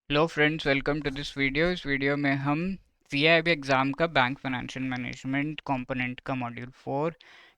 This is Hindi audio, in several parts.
Hello friends, welcome to this video. इस वीडियो में हम सीआईबी एग्ज़ाम का बैंक फाइनेंशियल मैनेजमेंट कंपोनेंट का module 4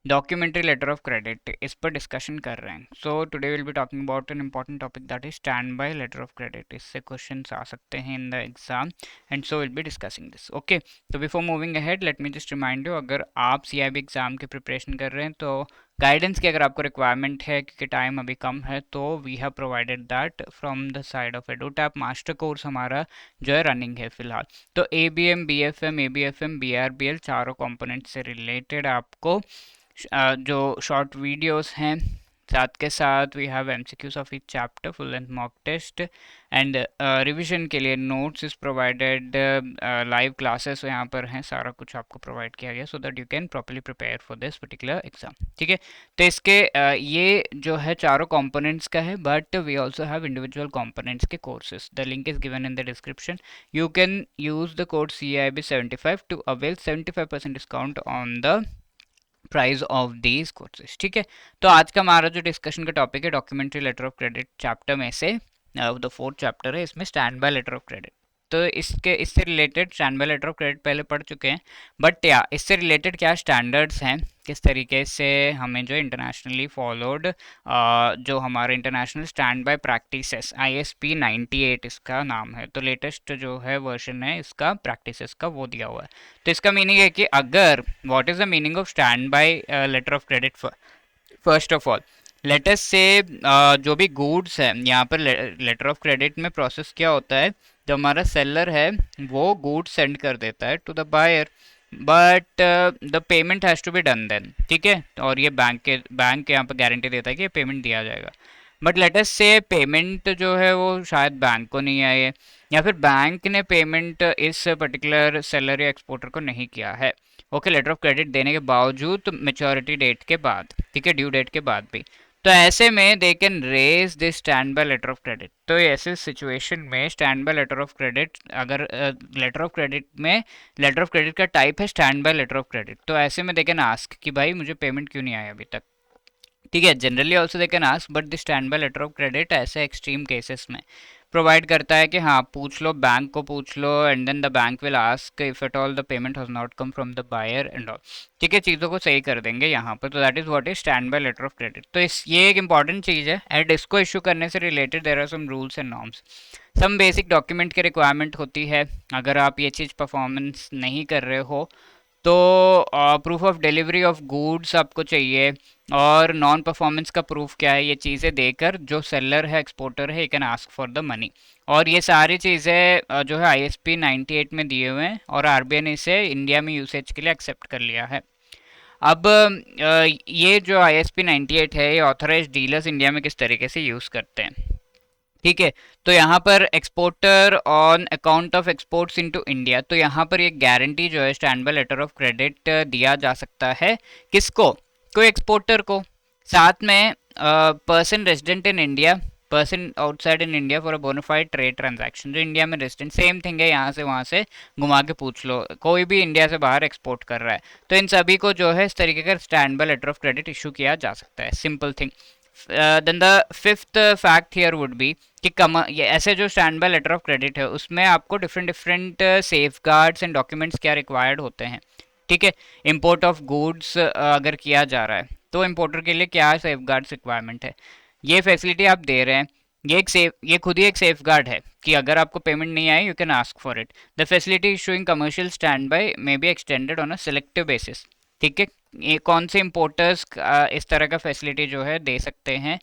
documentary letter of credit इस पर डिस्कशन कर रहे हैं। So today will be talking about an important topic that is stand by letter of credit. इससे क्वेश्चंस आ सकते हैं in the exam and so will be discussing this. Okay, तो before moving ahead let me just remind you, अगर आप सीआईबी एग्ज़ाम की प्रिपरेशन कर रहे हैं तो गाइडेंस की अगर आपको रिक्वायरमेंट है, क्योंकि टाइम अभी कम है, तो we have provided that from the side of Edutap. Master course हमारा जो है रनिंग है फिलहाल। तो A B M, B F M, A B F M, B R B L चारों कंपोनेंट से रिलेटेड आपको जो शॉर्ट वीडियोस हैं, साथ के साथ we have MCQs of each chapter, full length mock test and revision के लिए notes is provided. Live classes यहाँ पर हैं, सारा कुछ आपको प्रोवाइड किया गया so that you can properly prepare for this particular exam. ठीक है, तो इसके ये जो है चारों कंपोनेंट्स का है, but we also have individual components के courses. The link is given in the description. You can use the code CIB75 to avail 75% discount on the price of these courses. ठीक है, तो आज का हमारा जो डिस्कशन का टॉपिक है documentary letter of credit chapter में से द फोर्थ चैप्टर है, इसमें stand by letter of credit. तो इससे related stand by letter of credit पहले पढ़ चुके हैं, बट या इससे रिलेटेड क्या स्टैंडर्ड्स हैं, किस तरीके से हमें जो इंटरनेशनली फॉलोड जो हमारे international stand by practices ISP 98 इसका नाम है, तो लेटेस्ट जो है वर्जन है इसका प्रैक्टिसेस का वो दिया हुआ है। तो इसका मीनिंग है कि अगर what is the meaning of stand by letter of credit. First of all let us से जो भी गुड्स है यहाँ पर लेटर ऑफ क्रेडिट में प्रोसेस क्या होता है, जो हमारा सेलर है वो गुड्स सेंड कर देता है to the buyer, but the payment has to be done then. ठीक है, और ये बैंक यहाँ पर गारंटी देता है कि ये पेमेंट दिया जाएगा। बट लेट अस से पेमेंट जो है वो शायद बैंक को नहीं आई है, या फिर बैंक ने पेमेंट इस पर्टिकुलर सेलर या एक्सपोर्टर को नहीं किया है। ओके, लेटर ऑफ क्रेडिट देने के बावजूद मेच्योरिटी डेट के बाद, ठीक है, ड्यू डेट के बाद भी, तो ऐसे में they can raise this stand by letter of credit. तो ऐसे सिचुएशन में stand by letter of credit, अगर लेटर ऑफ क्रेडिट में लेटर ऑफ क्रेडिट का टाइप है stand by letter of credit, तो ऐसे में दे कैन आस्क कि भाई मुझे पेमेंट क्यों नहीं आया अभी तक। ठीक है, generally also they can ask, but the stand by letter of credit ऐसे एक्सट्रीम केसेस में प्रोवाइड करता है कि हाँ पूछ लो, बैंक को पूछ लो, and then the bank will ask if at all the payment has not come from the buyer and all. ठीक है, चीज़ों को सही कर देंगे यहाँ पर। तो that is what is stand by letter of credit. तो ये एक इंपॉर्टेंट चीज़ है, एंड इसको इशू करने से related there are some rules and norms. Some basic document की रिक्वायरमेंट होती है। अगर आप ये चीज़ परफॉर्मेंस नहीं कर रहे हो तो proof of delivery of goods आपको चाहिए, और नॉन परफॉर्मेंस का प्रूफ क्या है, ये चीज़ें देकर जो सेलर है, एक्सपोर्टर है, you can ask for the money. और ये सारी चीज़ें जो है ISP 98 में दिए हुए हैं, और RBI ने इसे इंडिया में यूसेज के लिए एक्सेप्ट कर लिया है। अब ये जो ISP 98 है, ये ऑथराइज डीलर्स इंडिया में किस तरीके से यूज़ करते हैं। ठीक है, तो यहाँ पर exporter on account of exports into India, तो यहाँ पर ये गारंटी जो है stand by letter of credit दिया जा सकता है किसको, कोई एक्सपोर्टर को। साथ में person resident in India, person outside in India for a bona fide trade transaction, जो इंडिया में रेजिडेंट, सेम थिंग है, यहाँ से वहाँ से घुमा के पूछ लो, कोई भी इंडिया से बाहर एक्सपोर्ट कर रहा है, तो इन सभी को जो है इस तरीके का stand by letter of credit issue किया जा सकता है। Simple thing. Then the fifth fact here would be कि ये ऐसे जो stand by letter of credit है उसमें आपको different different safeguards and documents क्या रिक्वायर्ड होते हैं। ठीक है, इंपोर्ट ऑफ गुड्स अगर किया जा रहा है तो इंपोर्टर के लिए क्या सेफ गार्ड्स रिक्वायरमेंट है, ये फैसिलिटी आप दे रहे हैं, ये खुद ही एक सेफ गार्ड है कि अगर आपको पेमेंट नहीं आए you can ask for it. The facility issuing commercial stand by may be extended on a selective basis. ठीक है, ये कौन से इंपोर्टर्स इस तरह का फैसिलिटी जो है दे सकते हैं,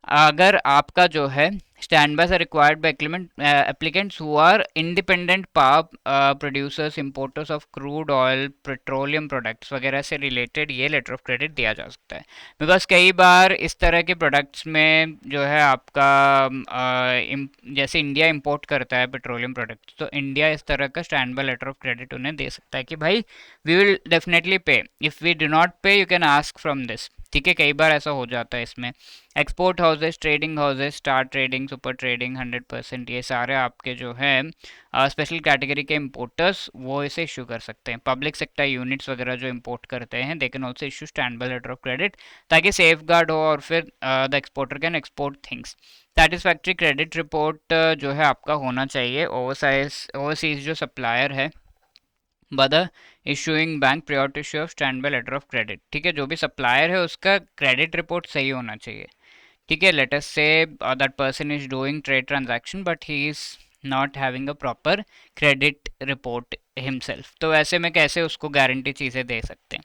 अगर आपका जो है stand by required by applicants who are independent power producers, importers of crude oil, petroleum products वगैरह से रिलेटेड ये लेटर ऑफ क्रेडिट दिया जा सकता है। बिकॉज कई बार इस तरह के प्रोडक्ट्स में जो है आपका जैसे इंडिया इंपोर्ट करता है पेट्रोलियम प्रोडक्ट्स, तो इंडिया इस तरह का stand by letter of credit उन्हें दे सकता है कि भाई we will definitely pay, if we do not pay you can ask from this. ठीक है, कई बार ऐसा हो जाता है इसमें। Export houses, trading houses, star trading, super trading, 100%, ये सारे आपके जो है स्पेशल कैटेगरी के इंपोर्टर्स वो इसे इशू कर सकते हैं। पब्लिक सेक्टर यूनिट्स वगैरह जो इंपोर्ट करते हैं they can also issue stand by letter of credit, ताकि सेफ गार्ड हो और फिर the exporter can export things. Satisfactory credit report जो है आपका होना चाहिए ओवरसीज जो सप्लायर है by the issuing bank prior to issue of stand by letter of credit. ठीक है, जो भी सप्लायर है उसका क्रेडिट रिपोर्ट सही होना चाहिए। ठीक है, late us say that person is doing trade transaction but he is not having a proper credit report himself, तो ऐसे में कैसे उसको गारंटी चीज़ें दे सकते हैं।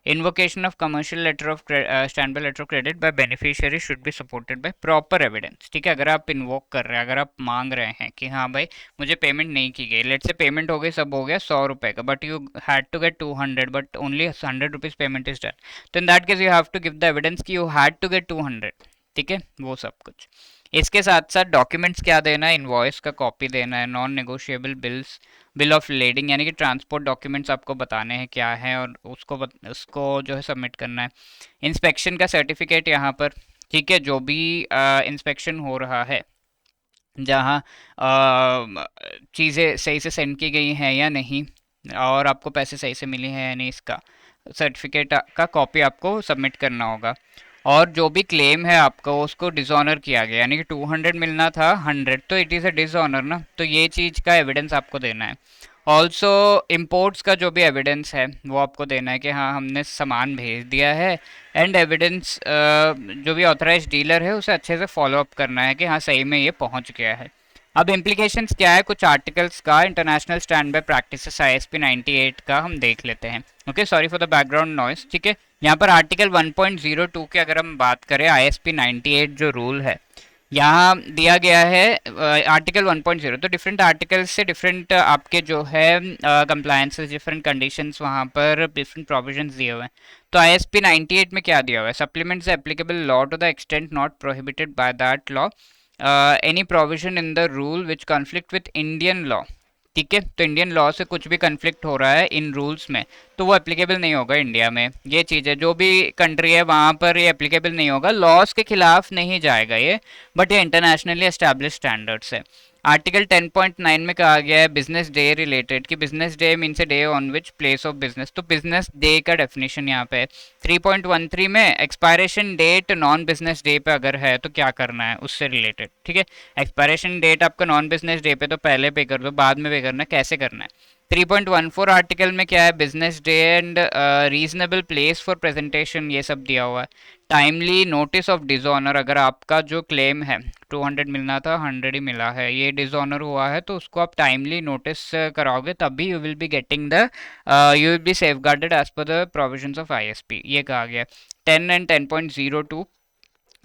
Invocation of commercial letter of standby letter of credit by beneficiary should be supported by proper evidence। ठीक है, अगर आप इन्वोक कर रहे हैं, अगर आप मांग रहे हैं कि हाँ भाई मुझे पेमेंट नहीं की गई, लेट से पेमेंट हो गई, सब हो गया 100 रुपये का, but you had to get 200 but only 100 rupees payment is done, तो in that case you have to give the evidence कि यू हैड टू गेट 200। ठीक है, वो सब कुछ। इसके साथ साथ डॉक्यूमेंट्स क्या देना है, इनवॉइस का कॉपी देना है, non negotiable bills, bill of lading यानी कि ट्रांसपोर्ट डॉक्यूमेंट्स आपको बताने हैं क्या है और उसको जो है सबमिट करना है। इंस्पेक्शन का सर्टिफिकेट यहाँ पर, ठीक है, जो भी इंस्पेक्शन हो रहा है, जहाँ चीज़ें सही से सेंड की गई हैं या नहीं और आपको पैसे सही से मिले हैं या नहीं, इसका सर्टिफिकेट का कॉपी आपको सबमिट करना होगा। और जो भी क्लेम है आपका उसको डिसऑनर किया गया, यानी कि 200 मिलना था 100, तो इट इज़ अ डिसऑनर ना, तो ये चीज़ का एविडेंस आपको देना है। ऑल्सो इम्पोर्ट्स का जो भी एविडेंस है वो आपको देना है कि हाँ हमने सामान भेज दिया है, एंड एविडेंस जो भी ऑथराइज डीलर है उसे अच्छे से फॉलो अप करना है कि हाँ सही में ये पहुंच गया है। अब इम्प्लीकेशंस क्या है कुछ आर्टिकल्स का, international stand by practices ISP 98 का हम देख लेते हैं। Okay, sorry for the background noise. ठीक है, यहाँ पर आर्टिकल 1.02 की अगर हम बात करें, ISP 98 जो रूल है यहाँ दिया गया है आर्टिकल 1.0, तो डिफरेंट आर्टिकल्स से डिफरेंट आपके जो है कंप्लायंसेस, डिफरेंट कंडीशंस, वहाँ पर डिफरेंट प्रोविजंस दिए हुए हैं। तो ISP 98 में क्या दिया हुआ है, supplements applicable law to the extent not prohibited by that law any provision in the rule which conflict with Indian law. ठीक है, तो इंडियन लॉ से कुछ भी कन्फ्लिक्ट हो रहा है इन रूल्स में तो वो एप्लीकेबल नहीं होगा इंडिया में। ये चीज़ है, जो भी कंट्री है वहाँ पर ये एप्लीकेबल नहीं होगा, लॉस के खिलाफ नहीं जाएगा ये, बट ये इंटरनेशनली एस्टैब्लिश स्टैंडर्ड्स है। आर्टिकल 10.9 में कहा गया है बिजनेस डे रिलेटेड, कि business day means a day on which place of business, तो बिजनेस डे का डेफिनेशन यहाँ पे है। 3.13 में expiration date non business day पे अगर है तो क्या करना है उससे रिलेटेड। ठीक है, एक्सपायरेशन डेट आपका नॉन बिजनेस डे पे तो पहले पे कर दो, बाद में पे करना है, कैसे करना है। 3.14 आर्टिकल में क्या है, business day and reasonable place for presentation, ये सब दिया हुआ है। टाइमली नोटिस ऑफ डिसऑनर, अगर आपका जो क्लेम है 200 मिलना था 100 ही मिला है, ये डिसऑनर हुआ है, तो उसको आप टाइमली नोटिस कराओगे तभी you will be getting the you will be safeguarded as per the provisions of ISP, ये कहा गया। 10 एंड 10.02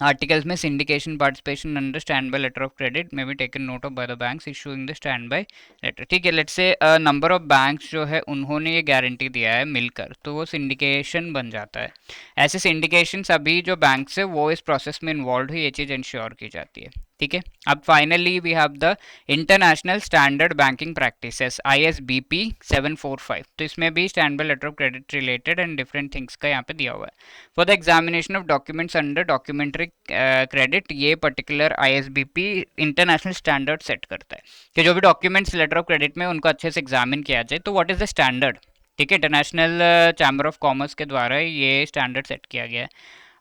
आर्टिकल्स में syndication participation under stand by letter of credit में भी taken note of by the banks issuing the stand by letter. ठीक है, let's say number of banks जो है उन्होंने ये गारंटी दिया है मिलकर, तो वो सिंडिकेशन बन जाता है। ऐसे सिंडिकेशन सभी जो बैंक्स है वो इस प्रोसेस में इन्वॉल्व है, ये चीज़ इंश्योर की जाती है। ठीक है, अब finally we have the international standard banking practices ISBP 745, तो इसमें भी stand by letter of credit related and different things का यहाँ पे दिया हुआ है। For the examination of documents under documentary credit, ये particular ISBP international standard set करता है कि जो भी डॉक्यूमेंट्स लेटर ऑफ क्रेडिट में उनको अच्छे से एग्जामिन किया जाए, तो व्हाट इज द स्टैंडर्ड। ठीक है, इंटरनेशनल चैम्बर ऑफ कॉमर्स के द्वारा ये स्टैंडर्ड सेट किया गया है।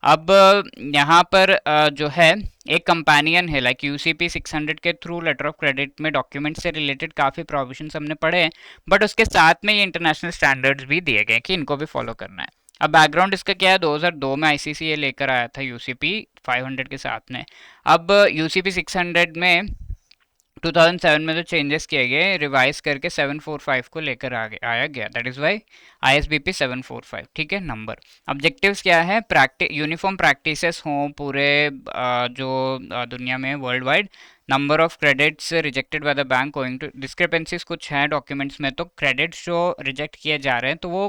अब यहाँ पर जो है एक कंपेनियन है लाइक UCP 600 के थ्रू लेटर ऑफ क्रेडिट में डॉक्यूमेंट से रिलेटेड काफ़ी प्रोविजंस हमने पढ़े हैं, बट उसके साथ में ये इंटरनेशनल स्टैंडर्ड्स भी दिए गए कि इनको भी फॉलो करना है। अब बैकग्राउंड इसका क्या है, 2002 में ICC ये लेकर आया था UCP 500 के साथ में। अब UCP 600 में 2007 में जो चेंजेस किए गए रिवाइज करके 745 को लेकर आया गया, दैट इज़ वाई ISBP 745। ठीक है, नंबर ऑब्जेक्टिव्स क्या है, यूनिफॉर्म प्रैक्टिसेस हों पूरे जो दुनिया में world wide. Number of credits rejected by the bank going to discrepancies कुछ हैं डॉक्यूमेंट्स में, तो क्रेडिट्स जो रिजेक्ट किए जा रहे हैं तो वो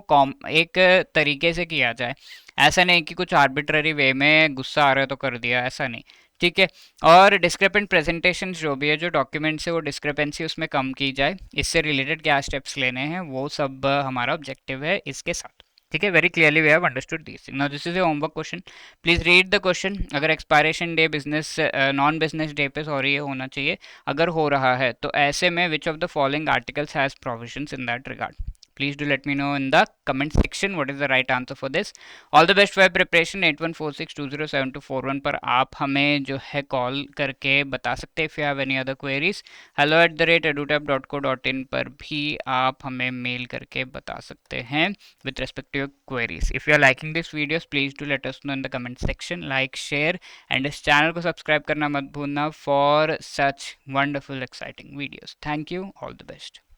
एक तरीके से किया जाए, ऐसा नहीं कि कुछ आर्बिट्ररी वे में गुस्सा आ रहा है तो कर दिया, ऐसा नहीं। ठीक है, और डिस्क्रिपेंट प्रेजेंटेशन जो भी है, जो डॉक्यूमेंट्स है वो डिस्क्रिपेंसी उसमें कम की जाए, इससे रिलेटेड क्या स्टेप्स लेने हैं वो सब हमारा ऑब्जेक्टिव है इसके साथ। ठीक है, very clearly we have understood this. Now this is a homework question, please read the question. अगर expiration day business non business day पे सॉरी ये होना चाहिए, अगर हो रहा है तो ऐसे में which of the following articles has provisions in that regard. Please do let me know in the comment section what is the right answer for this. All the best for preparation. 8146207241 पर आप हमें जो है कॉल करके बता सकते हैं if you have any other queries. hello@edutap.co.in पर भी आप हमें मेल करके बता सकते हैं with respect to your queries. If you are liking this videos, please do let us know in the comment section, like, share and इस channel को subscribe करना मत भूलना for such wonderful exciting videos. Thank you, all the best.